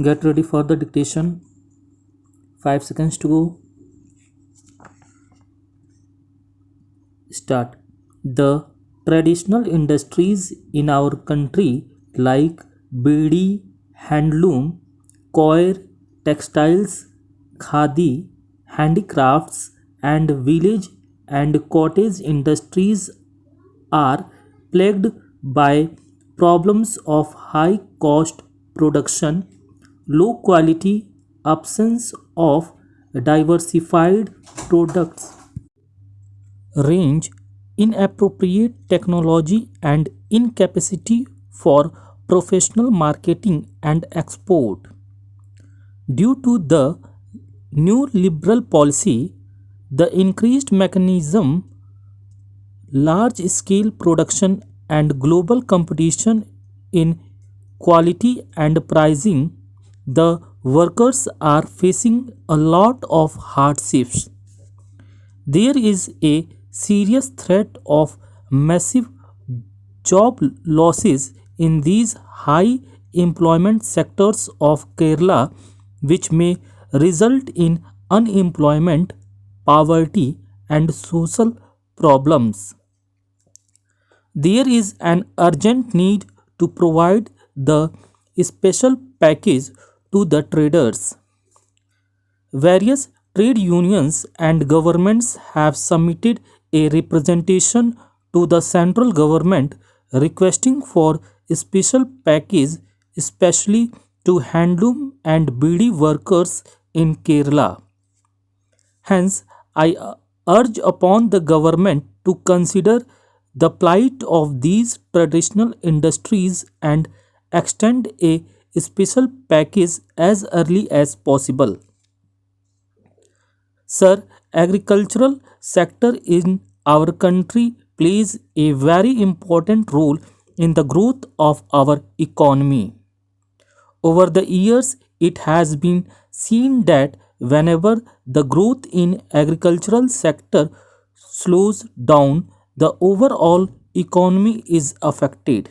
Get ready for the dictation. 5 seconds to go. Start. The traditional industries in our country like bidi, handloom, coir, textiles, khadi, handicrafts and village and cottage industries are plagued by problems of high cost production, low quality, absence of diversified products range, inappropriate technology, and incapacity for professional marketing and export. Due to the new liberal policy, the increased mechanism, large scale production, and global competition in quality and pricing, the workers are facing a lot of hardships. There is a serious threat of massive job losses in these high employment sectors of Kerala, which may result in unemployment, poverty, and social problems. There is an urgent need to provide the special package to the traders. Various trade unions and governments have submitted a representation to the central government requesting for a special package especially to handloom and beadi workers in Kerala. Hence, I urge upon the government to consider the plight of these traditional industries and extend a special package as early as possible. Sir, agricultural sector in our country plays a very important role in the growth of our economy. Over the years, it has been seen that whenever the growth in agricultural sector slows down, the overall economy is affected.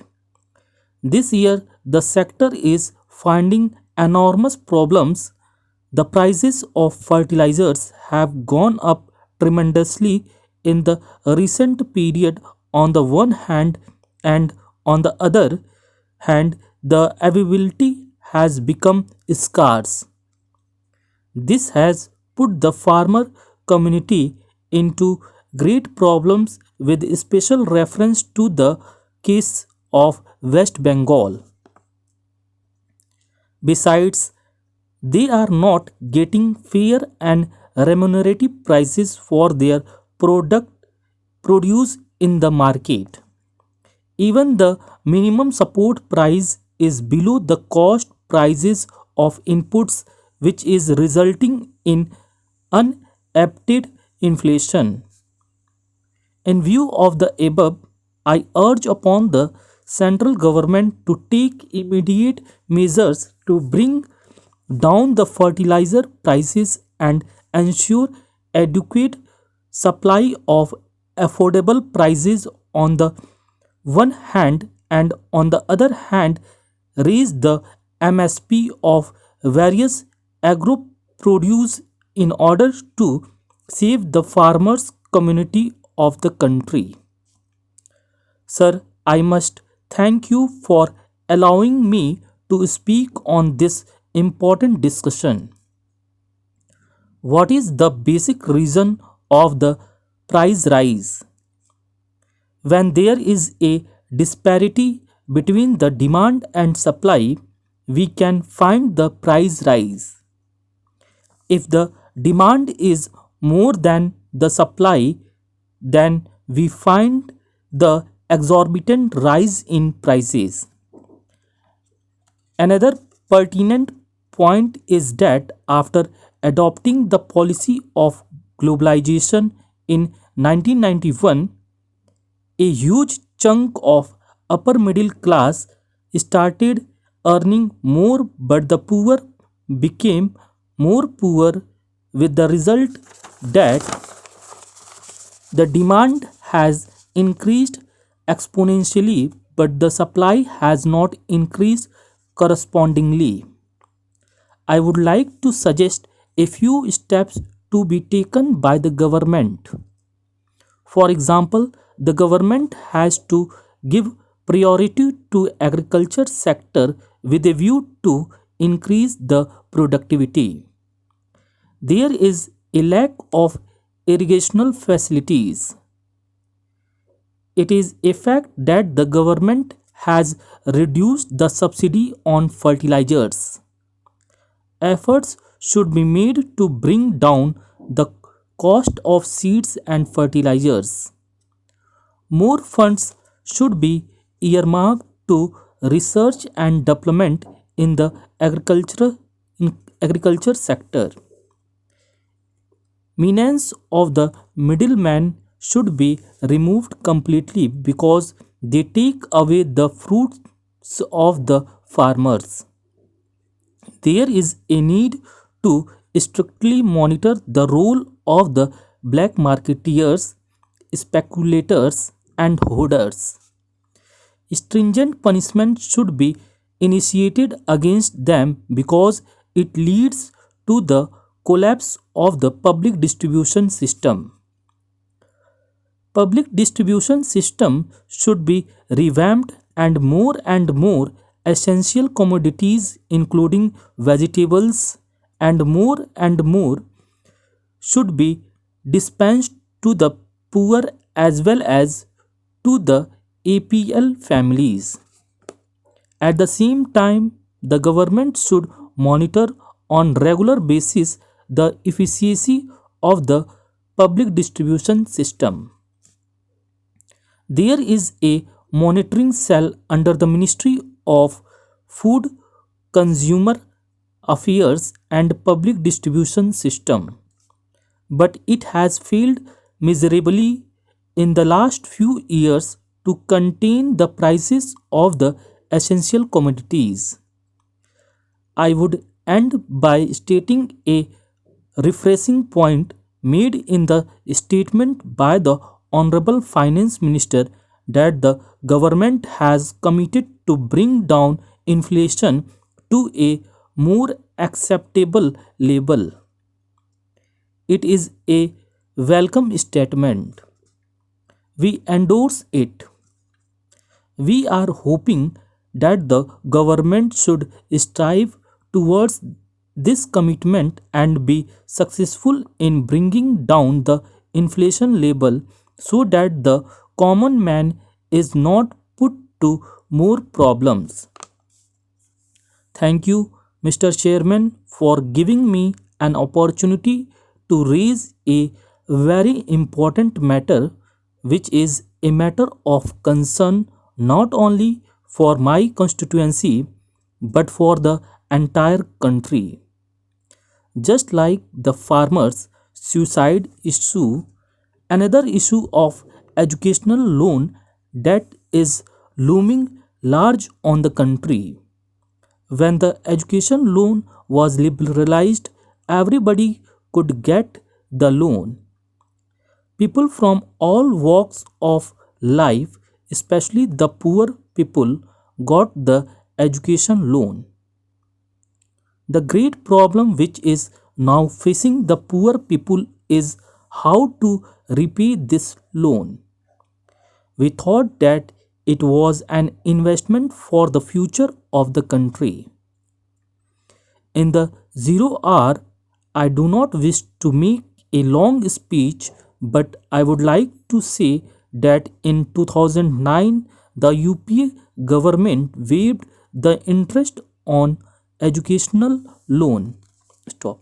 This year, the sector is finding enormous problems. The prices of fertilizers have gone up tremendously in the recent period on the one hand, and on the other hand, the availability has become scarce. This has put the farmer community into great problems with special reference to the case of West Bengal. Besides, they are not getting fair and remunerative prices for their product produce in the market. Even the minimum support price is below the cost prices of inputs, which is resulting in unabated inflation. In view of the above, I urge upon the central government to take immediate measures to bring down the fertilizer prices and ensure adequate supply of affordable prices on the one hand, and on the other hand raise the MSP of various agro produce in order to save the farmers community of the country. Sir, I must thank you for allowing me to speak on this important discussion. What is the basic reason of the price rise? When there is a disparity between the demand and supply, we can find the price rise. If the demand is more than the supply, then we find the exorbitant rise in prices. Another pertinent point is that after adopting the policy of globalization in 1991, a huge chunk of upper middle class started earning more, but the poor became more poor, with the result that the demand has increased exponentially, but the supply has not increased correspondingly. I would like to suggest a few steps to be taken by the government. For example, the government has to give priority to agriculture sector with a view to increase the productivity. There is a lack of irrigational facilities. It is a fact that the government has reduced the subsidy on fertilizers. Efforts should be made to bring down the cost of seeds and fertilizers. More funds should be earmarked to research and development in the agriculture sector. Menace of the middleman should be removed completely because they take away the fruits of the farmers. There is a need to strictly monitor the role of the black marketeers, speculators, and hoarders. Stringent punishment should be initiated against them because it leads to the collapse of the public distribution system. Public distribution system should be revamped and more essential commodities including vegetables and more should be dispensed to the poor as well as to the APL families. At the same time, the government should monitor on regular basis the efficiency of the public distribution system. There is a monitoring cell under the Ministry of Food, Consumer Affairs and Public Distribution System, but it has failed miserably in the last few years to contain the prices of the essential commodities. I would end by stating a refreshing point made in the statement by the Honorable Finance Minister that the government has committed to bring down inflation to a more acceptable level. It is a welcome statement. We endorse it. We are hoping that the government should strive towards this commitment and be successful in bringing down the inflation level so that the common man is not put to more problems. Thank you, Mr. Chairman, for giving me an opportunity to raise a very important matter, which is a matter of concern not only for my constituency but for the entire country. Just like the farmers' suicide issue, another issue of educational loan that is looming large on the country. When the education loan was liberalized, everybody could get the loan. People from all walks of life, especially the poor people, got the education loan. The great problem which is now facing the poor people is how to repay this loan. We thought that it was an investment for the future of the country. In the 0 hour, I do not wish to make a long speech, but I would like to say that in 2009, the UPA government waived the interest on educational loan. Stop.